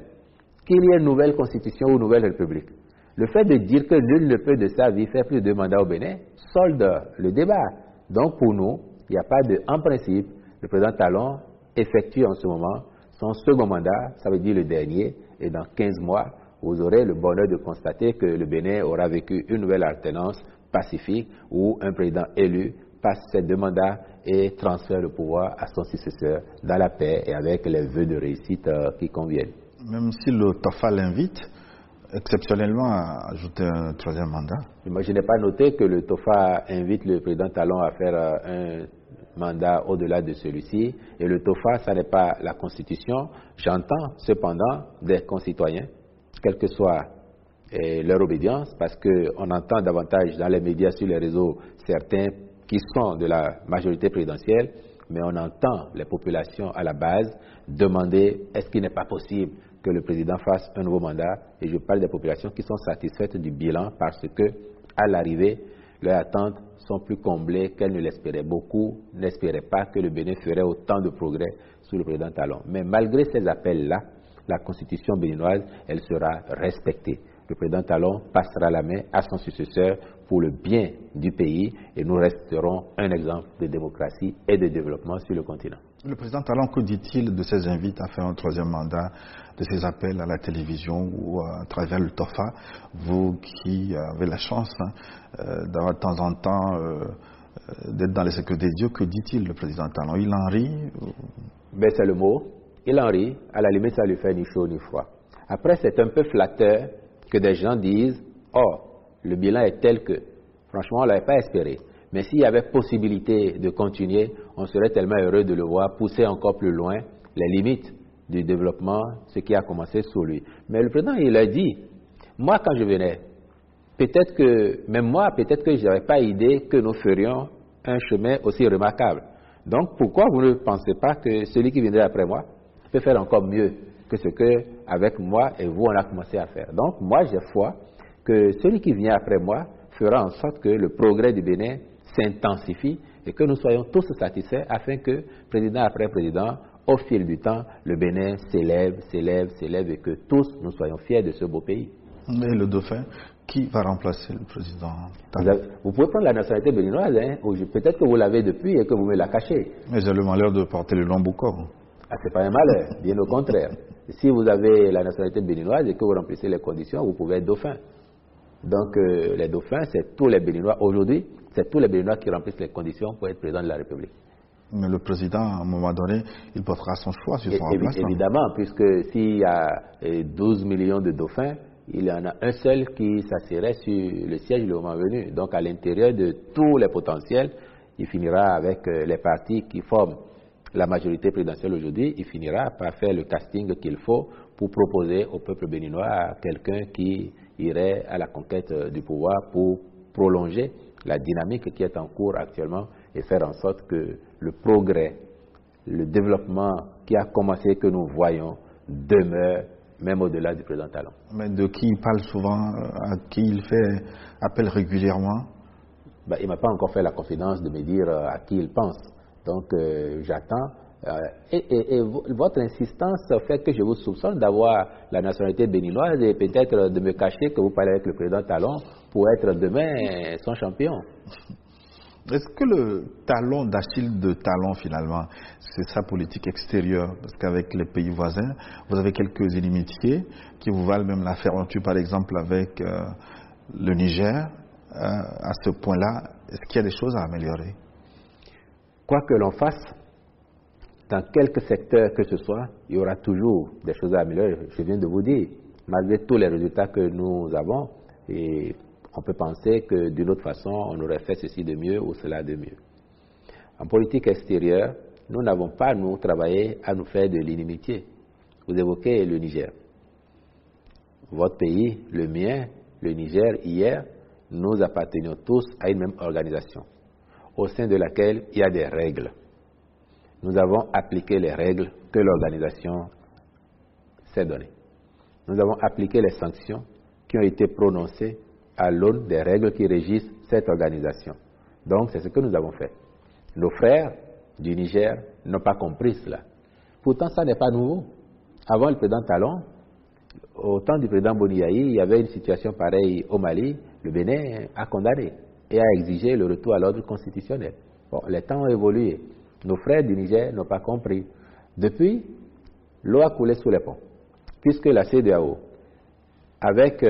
qu'il y ait une nouvelle Constitution ou une nouvelle République. Le fait de dire que nul ne peut de sa vie faire plus de 2 mandats au Bénin solde le débat. Donc pour nous, il n'y a pas de, en principe, le président Talon effectue en ce moment son second mandat, ça veut dire le dernier, et dans 15 mois, vous aurez le bonheur de constater que le Bénin aura vécu une nouvelle alternance pacifique où un président élu passe ses 2 mandats et transfère le pouvoir à son successeur dans la paix et avec les vœux de réussite qui conviennent. Même si le TOFA l'invite exceptionnellement à ajouter un 3e mandat. Moi, je n'ai pas noté que le TOFA invite le président Talon à faire un mandat au-delà de celui-ci. Et le TOFA, ça n'est pas la Constitution. J'entends cependant des concitoyens, quelle que soit leur obédience, parce qu'on entend davantage dans les médias, sur les réseaux, certains qui sont de la majorité présidentielle, mais on entend les populations à la base demander est-ce qu'il n'est pas possible que le président fasse un nouveau mandat, et je parle des populations qui sont satisfaites du bilan parce que, à l'arrivée, leurs attentes sont plus comblées qu'elles ne l'espéraient. Beaucoup n'espéraient pas que le Bénin ferait autant de progrès sous le président Talon. Mais malgré ces appels-là, la constitution béninoise, elle sera respectée. Le président Talon passera la main à son successeur pour le bien du pays et nous resterons un exemple de démocratie et de développement sur le continent. Le président Talon, que dit-il de ses invites à faire un 3e mandat, de ses appels à la télévision ou à travers le TOFA, vous qui avez la chance d'avoir de temps en temps d'être dans les secrets des dieux, que dit-il le président Talon? Il en rit? Ben, c'est le mot. Il en rit. À la limite, ça lui fait ni chaud ni froid. Après, c'est un peu flatteur que des gens disent « Oh, le bilan est tel que… » Franchement, on ne l'avait pas espéré. Mais s'il y avait possibilité de continuer, on serait tellement heureux de le voir pousser encore plus loin les limites du développement, ce qui a commencé sous lui. Mais le président, il a dit, moi quand je venais, peut-être que, même moi, peut-être que je n'avais pas idée que nous ferions un chemin aussi remarquable. Donc pourquoi vous ne pensez pas que celui qui viendrait après moi peut faire encore mieux que ce que, avec moi et vous, on a commencé à faire. Donc moi, j'ai foi que celui qui vient après moi fera en sorte que le progrès du Bénin s'intensifie et que nous soyons tous satisfaits afin que, président après président, au fil du temps, le Bénin s'élève et que tous nous soyons fiers de ce beau pays. Mais le dauphin, qui va remplacer le président? Vous pouvez prendre la nationalité béninoise, hein, peut-être que vous l'avez depuis et que vous me la cachez. Mais j'ai le malheur de porter le nom Bokor. Ah, c'est pas un malheur, bien au contraire. Si vous avez la nationalité béninoise et que vous remplissez les conditions, vous pouvez être dauphin. Donc les dauphins, c'est tous les Béninois. Aujourd'hui, c'est tous les Béninois qui remplissent les conditions pour être président de la République. Mais le président, à un moment donné, il portera son choix sur son remplaçant. Évidemment, puisque s'il y a 12 millions de dauphins, il y en a un seul qui s'assierait sur le siège le moment venu. Donc à l'intérieur de tous les potentiels, il finira avec les partis qui forment la majorité présidentielle aujourd'hui, il finira par faire le casting qu'il faut pour proposer au peuple béninois quelqu'un qui irait à la conquête du pouvoir pour prolonger la dynamique qui est en cours actuellement et faire en sorte que le progrès, le développement qui a commencé, que nous voyons, demeure même au-delà du président Talon. Mais de qui il parle souvent, à qui il fait appel régulièrement? Il ne m'a pas encore fait la confidence de me dire à qui il pense. Donc j'attends. Et votre insistance fait que je vous soupçonne d'avoir la nationalité béninoise et peut-être de me cacher que vous parlez avec le président Talon pour être demain son champion. Est-ce que le talon d'Achille de Talon, finalement, c'est sa politique extérieure? Parce qu'avec les pays voisins, vous avez quelques inimitiés qui vous valent même la fermeture, par exemple, avec le Niger, à ce point-là, est-ce qu'il y a des choses à améliorer? Quoi que l'on fasse, dans quelques secteurs que ce soit, il y aura toujours des choses à améliorer. Je viens de vous dire, malgré tous les résultats que nous avons, et on peut penser que d'une autre façon, on aurait fait ceci de mieux ou cela de mieux. En politique extérieure, nous n'avons pas, nous, travaillé à nous faire de l'inimitié. Vous évoquez le Niger. Votre pays, le mien, le Niger, hier, nous appartenions tous à une même organisation, au sein de laquelle il y a des règles. Nous avons appliqué les règles que l'organisation s'est données. Nous avons appliqué les sanctions qui ont été prononcées à l'aune des règles qui régissent cette organisation. Donc, c'est ce que nous avons fait. Nos frères du Niger n'ont pas compris cela. Pourtant, ça n'est pas nouveau. Avant le président Talon, au temps du président Boniaï, il y avait une situation pareille au Mali. Le Bénin a condamné et a exigé le retour à l'ordre constitutionnel. Bon, les temps ont évolué. Nos frères du Niger n'ont pas compris. Depuis, l'eau a coulé sous les ponts, puisque la CEDEAO, avec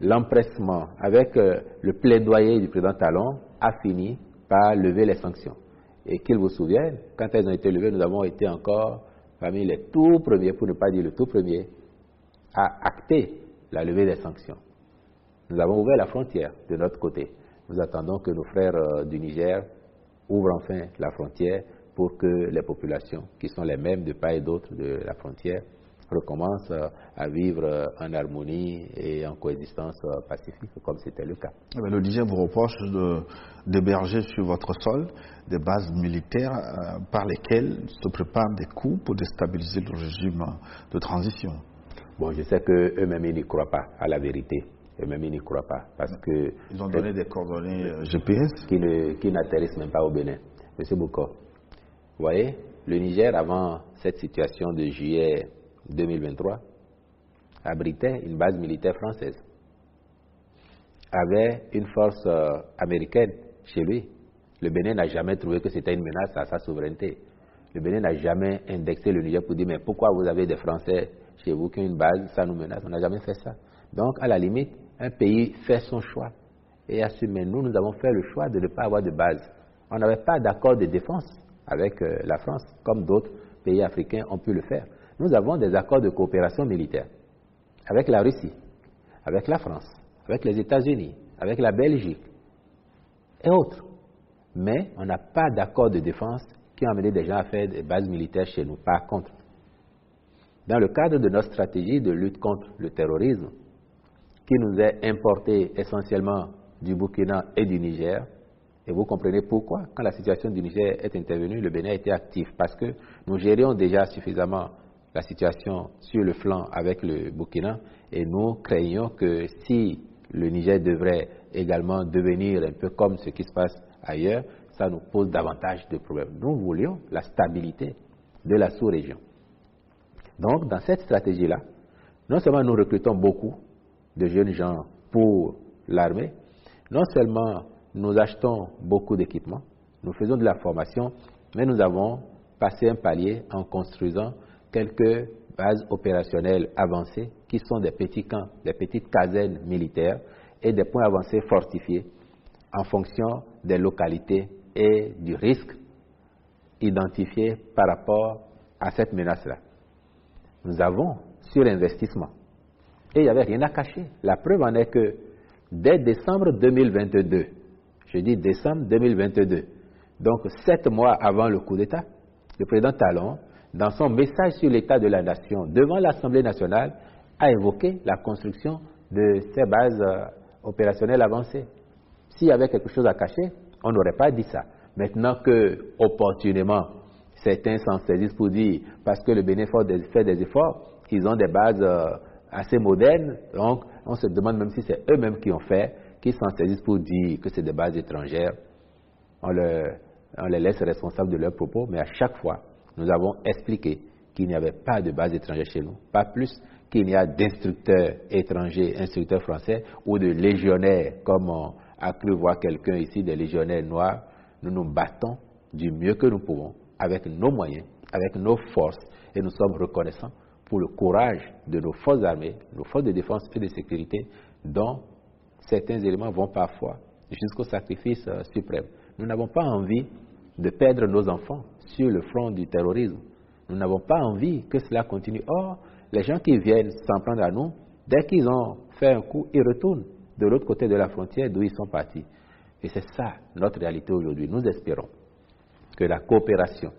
l'empressement, avec le plaidoyer du président Talon, a fini par lever les sanctions. Et qu'ils vous souviennent, quand elles ont été levées, nous avons été encore parmi les tout premiers, pour ne pas dire le tout premier, à acter la levée des sanctions. Nous avons ouvert la frontière de notre côté. Nous attendons que nos frères du Niger ouvrent enfin la frontière pour que les populations, qui sont les mêmes de part et d'autre de la frontière, recommencent à vivre en harmonie et en coexistence pacifique, comme c'était le cas. Le Niger vous reproche d'héberger sur votre sol des bases militaires par lesquelles se préparent des coups pour déstabiliser le régime de transition. Bon, je sais qu'eux-mêmes, ils n'y croient pas à la vérité. Eux-mêmes, ils n'y croient pas. Parce que ils ont donné des coordonnées GPS qui n'atterrissent même pas au Bénin. Monsieur Boko, vous voyez, le Niger, avant cette situation de juillet 2023, abritait une base militaire française, avait une force américaine chez lui. Le Bénin n'a jamais trouvé que c'était une menace à sa souveraineté. Le Bénin n'a jamais indexé le Niger pour dire mais pourquoi vous avez des Français chez vous qui ont une base, ça nous menace. On n'a jamais fait ça. Donc, à la limite, un pays fait son choix et assume. Mais nous avons fait le choix de ne pas avoir de base. On n'avait pas d'accord de défense avec la France, comme d'autres pays africains ont pu le faire. Nous avons des accords de coopération militaire avec la Russie, avec la France, avec les États-Unis, avec la Belgique et autres. Mais on n'a pas d'accord de défense qui a amené des gens à faire des bases militaires chez nous. Par contre, dans le cadre de notre stratégie de lutte contre le terrorisme, qui nous est importé essentiellement du Burkina et du Niger, et vous comprenez pourquoi, quand la situation du Niger est intervenue, le Bénin a été actif, parce que nous gérions déjà suffisamment la situation sur le flanc avec le Burkina, et nous craignons que si le Niger devrait également devenir un peu comme ce qui se passe ailleurs, ça nous pose davantage de problèmes. Nous voulions la stabilité de la sous-région. Donc, dans cette stratégie-là, non seulement nous recrutons beaucoup de jeunes gens pour l'armée, non seulement nous achetons beaucoup d'équipements, nous faisons de la formation, mais nous avons passé un palier en construisant quelques bases opérationnelles avancées qui sont des petits camps, des petites casernes militaires et des points avancés fortifiés en fonction des localités et du risque identifié par rapport à cette menace-là. Nous avons surinvestissement et il n'y avait rien à cacher. La preuve en est que dès décembre 2022, je dis décembre 2022, donc 7 mois avant le coup d'État, le président Talon, dans son message sur l'état de la nation devant l'Assemblée nationale, a évoqué la construction de ces bases opérationnelles avancées. S'il y avait quelque chose à cacher, on n'aurait pas dit ça. Maintenant que, opportunément, certains s'en saisissent pour dire, parce que le Bénin fait des efforts, ils ont des bases assez modernes, donc on se demande même si c'est eux-mêmes qui ont fait, qui s'en saisissent pour dire que c'est des bases étrangères. On les laisse responsables de leurs propos, mais à chaque fois, nous avons expliqué qu'il n'y avait pas de base étrangère chez nous, pas plus qu'il n'y a d'instructeurs étrangers, instructeurs français, ou de légionnaires, comme on a cru voir quelqu'un ici, des légionnaires noirs. Nous nous battons du mieux que nous pouvons, avec nos moyens, avec nos forces, et nous sommes reconnaissants pour le courage de nos forces armées, nos forces de défense et de sécurité, dont certains éléments vont parfois jusqu'au sacrifice suprême. Nous n'avons pas envie de perdre nos enfants sur le front du terrorisme. Nous n'avons pas envie que cela continue. Or, les gens qui viennent s'en prendre à nous, dès qu'ils ont fait un coup, ils retournent de l'autre côté de la frontière d'où ils sont partis. Et c'est ça notre réalité aujourd'hui. Nous espérons que la coopération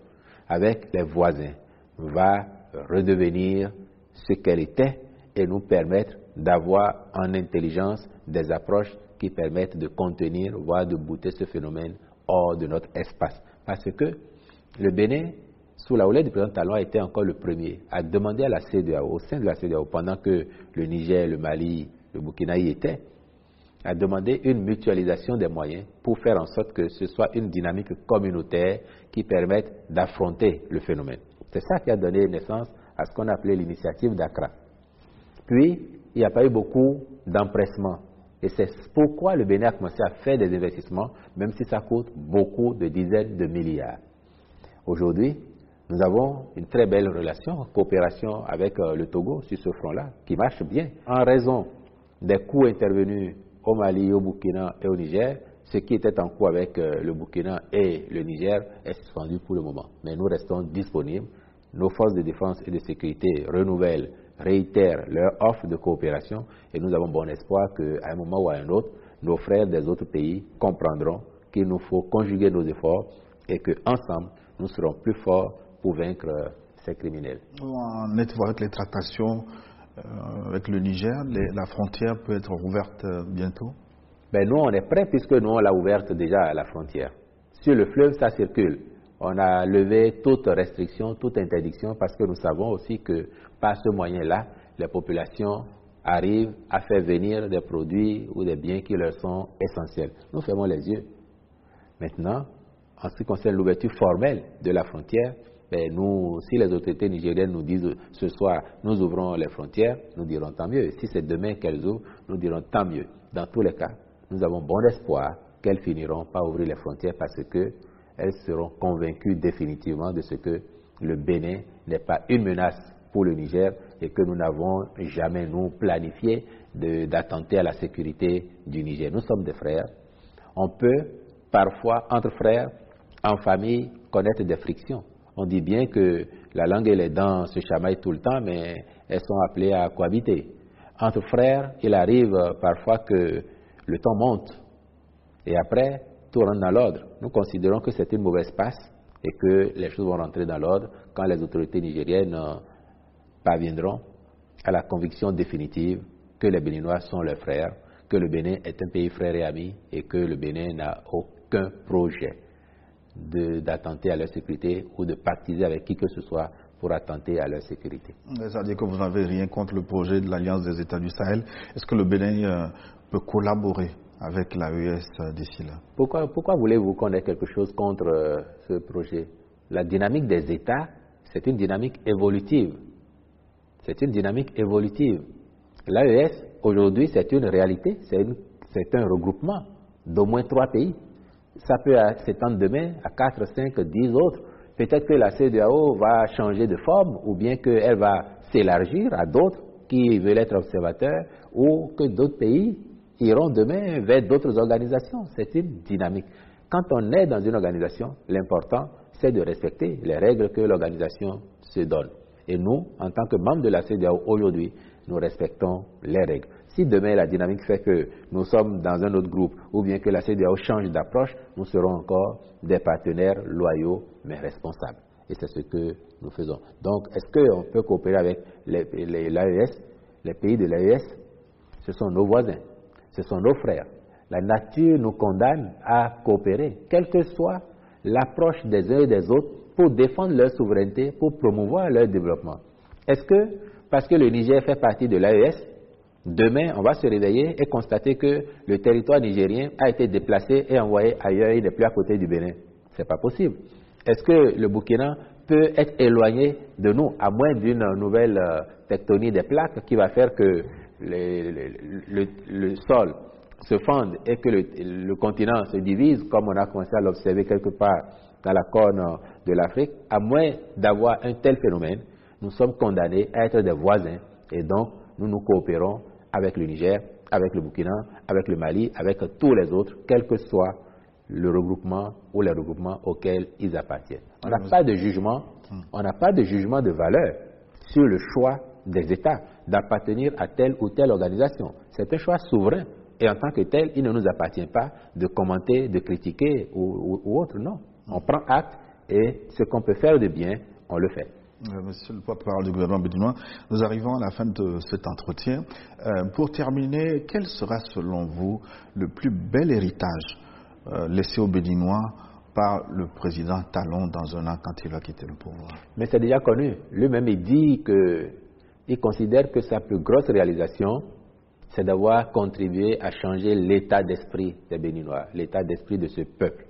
avec les voisins va redevenir ce qu'elle était et nous permettre d'avoir en intelligence des approches qui permettent de contenir, voire de bouter ce phénomène hors de notre espace. Parce que le Bénin, sous la houlette du président Talon, a été encore le premier à demander à la CEDEAO, au sein de la CEDEAO, pendant que le Niger, le Mali, le Burkina y étaient, à demander une mutualisation des moyens pour faire en sorte que ce soit une dynamique communautaire qui permette d'affronter le phénomène. C'est ça qui a donné naissance à ce qu'on appelait l'initiative d'Accra. Puis, il n'y a pas eu beaucoup d'empressement. Et c'est pourquoi le Bénin a commencé à faire des investissements, même si ça coûte beaucoup de dizaines de milliards. Aujourd'hui, nous avons une très belle relation, coopération avec le Togo sur ce front-là, qui marche bien. En raison des coûts intervenus au Mali, au Burkina et au Niger, ce qui était en cours avec le Burkina et le Niger est suspendu pour le moment. Mais nous restons disponibles. Nos forces de défense et de sécurité renouvellent, réitèrent leur offre de coopération et nous avons bon espoir qu'à un moment ou à un autre, nos frères des autres pays comprendront qu'il nous faut conjuguer nos efforts et qu'ensemble, nous serons plus forts pour vaincre ces criminels. En êtes-vous avec les tractations avec le Niger? La frontière peut être ouverte bientôt? Ben nous, on est prêts puisque nous, on l'a ouverte déjà à la frontière. Sur le fleuve, ça circule. On a levé toute restriction, toute interdiction parce que nous savons aussi que par ce moyen-là, les populations arrivent à faire venir des produits ou des biens qui leur sont essentiels. Nous fermons les yeux. Maintenant, en ce qui concerne l'ouverture formelle de la frontière, ben nous, si les autorités nigériennes nous disent ce soir, nous ouvrons les frontières, nous dirons tant mieux. Si c'est demain qu'elles ouvrent, nous dirons tant mieux. Dans tous les cas, nous avons bon espoir qu'elles finiront par ouvrir les frontières parce qu'elles seront convaincues définitivement de ce que le Bénin n'est pas une menace pour le Niger et que nous n'avons jamais, nous, planifié d'attenter à la sécurité du Niger. Nous sommes des frères. On peut, parfois, entre frères, en famille, connaître des frictions. On dit bien que la langue et les dents se chamaillent tout le temps, mais elles sont appelées à cohabiter. Entre frères, il arrive parfois que le temps monte et après, tout rentre dans l'ordre. Nous considérons que c'est une mauvaise passe et que les choses vont rentrer dans l'ordre quand les autorités nigériennes parviendront à la conviction définitive que les Béninois sont leurs frères, que le Bénin est un pays frère et ami et que le Bénin n'a aucun projet d'attenter à leur sécurité ou de pactiser avec qui que ce soit pour attenter à leur sécurité. C'est-à-dire que vous n'avez rien contre le projet de l'Alliance des États du Sahel. Est-ce que le Bénin peut collaborer avec l'AES d'ici là? Pourquoi voulez-vous qu'on ait quelque chose contre ce projet? La dynamique des États, c'est une dynamique évolutive. C'est une dynamique évolutive. L'AES, aujourd'hui, c'est une réalité, c'est un regroupement d'au moins 3 pays. Ça peut s'étendre demain à 4, 5, 10 autres. Peut-être que la CEDEAO va changer de forme ou bien qu'elle va s'élargir à d'autres qui veulent être observateurs ou que d'autres pays iront demain vers d'autres organisations. C'est une dynamique. Quand on est dans une organisation, l'important, c'est de respecter les règles que l'organisation se donne. Et nous, en tant que membres de la CEDEAO aujourd'hui, nous respectons les règles. Si demain la dynamique fait que nous sommes dans un autre groupe ou bien que la CEDEAO change d'approche, nous serons encore des partenaires loyaux mais responsables. Et c'est ce que nous faisons. Donc, est-ce qu'on peut coopérer avec l'AES? Les pays de l'AES, ce sont nos voisins, ce sont nos frères. La nature nous condamne à coopérer, quelle que soit l'approche des uns et des autres, pour défendre leur souveraineté, pour promouvoir leur développement. Est-ce que, parce que le Niger fait partie de l'AES, demain, on va se réveiller et constater que le territoire nigérien a été déplacé et envoyé ailleurs, il n'est plus à côté du Bénin? Ce n'est pas possible. Est-ce que le Burkina peut être éloigné de nous, à moins d'une nouvelle tectonique des plaques qui va faire que le sol se fende et que le continent se divise, comme on a commencé à l'observer quelque part dans la corne de l'Afrique? À moins d'avoir un tel phénomène, nous sommes condamnés à être des voisins et donc nous coopérons avec le Niger, avec le Burkina, avec le Mali, avec tous les autres, quel que soit le regroupement ou les regroupements auxquels ils appartiennent. On n'a pas de jugement, on n'a pas de jugement de valeur sur le choix des États d'appartenir à telle ou telle organisation. C'est un choix souverain. Et en tant que tel, il ne nous appartient pas de commenter, de critiquer ou autre, non. On prend acte et ce qu'on peut faire de bien, on le fait. Monsieur le porte-parole du gouvernement béninois, nous arrivons à la fin de cet entretien. Pour terminer, quel sera selon vous le plus bel héritage laissé aux Béninois par le président Talon dans un an quand il va quitter le pouvoir? Mais c'est déjà connu. Lui-même, il dit qu'il considère que sa plus grosse réalisation, c'est d'avoir contribué à changer l'état d'esprit des Béninois, l'état d'esprit de ce peuple.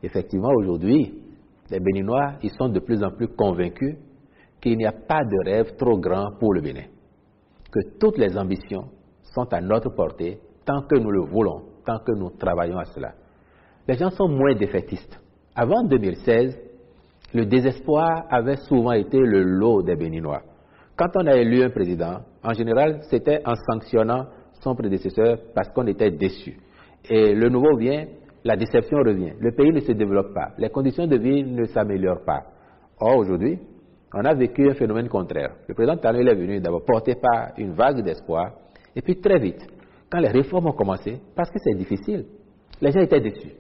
Effectivement, aujourd'hui, les Béninois, ils sont de plus en plus convaincus qu'il n'y a pas de rêve trop grand pour le Bénin, que toutes les ambitions sont à notre portée tant que nous le voulons, tant que nous travaillons à cela. Les gens sont moins défaitistes. Avant 2016, le désespoir avait souvent été le lot des Béninois. Quand on a élu un président, en général, c'était en sanctionnant son prédécesseur parce qu'on était déçu. Et le nouveau vient, la déception revient. Le pays ne se développe pas. Les conditions de vie ne s'améliorent pas. Or, aujourd'hui, on a vécu un phénomène contraire. Le président Talon est venu d'abord porté par une vague d'espoir. Et puis très vite, quand les réformes ont commencé, parce que c'est difficile, les gens étaient déçus.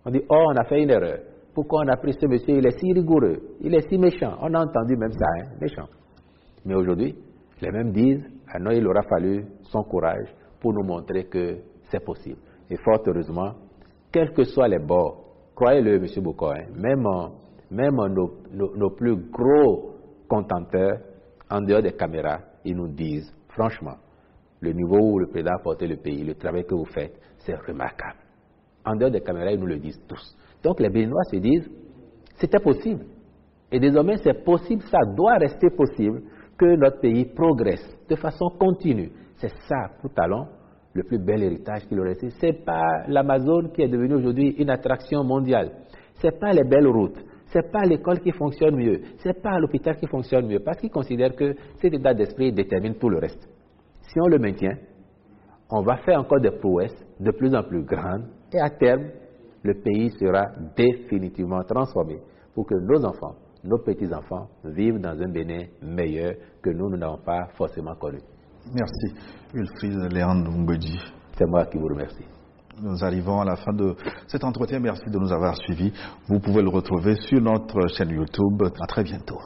On dit, oh, on a fait une erreur. Pourquoi on a pris ce monsieur? Il est si rigoureux, il est si méchant. On a entendu même ça, hein, méchant. Mais aujourd'hui, les mêmes disent, ah non, il aura fallu son courage pour nous montrer que c'est possible. Et fort heureusement, quels que soient les bords, croyez-le, M. Boko, hein, même nos plus gros contenteurs, en dehors des caméras, ils nous disent, franchement, le niveau où le président a porté le pays, le travail que vous faites, c'est remarquable. En dehors des caméras, ils nous le disent tous. Donc les Béninois se disent, c'était possible. Et désormais, c'est possible, ça doit rester possible, que notre pays progresse de façon continue. C'est ça, pour Talon, le plus bel héritage qu'il aurait laissé. Ce n'est pas l'Amazone qui est devenue aujourd'hui une attraction mondiale. Ce n'est pas les belles routes. Ce n'est pas l'école qui fonctionne mieux. Ce n'est pas l'hôpital qui fonctionne mieux. Parce qu'ils considèrent que cet état d'esprit détermine tout le reste. Si on le maintient, on va faire encore des prouesses de plus en plus grandes. Et à terme, le pays sera définitivement transformé pour que nos enfants, nos petits-enfants vivent dans un Bénin meilleur que nous n'avons pas forcément connu. Merci. Wilfried Léandre Mbedi. C'est moi qui vous remercie. Nous arrivons à la fin de cet entretien. Merci de nous avoir suivis. Vous pouvez le retrouver sur notre chaîne YouTube. À très bientôt.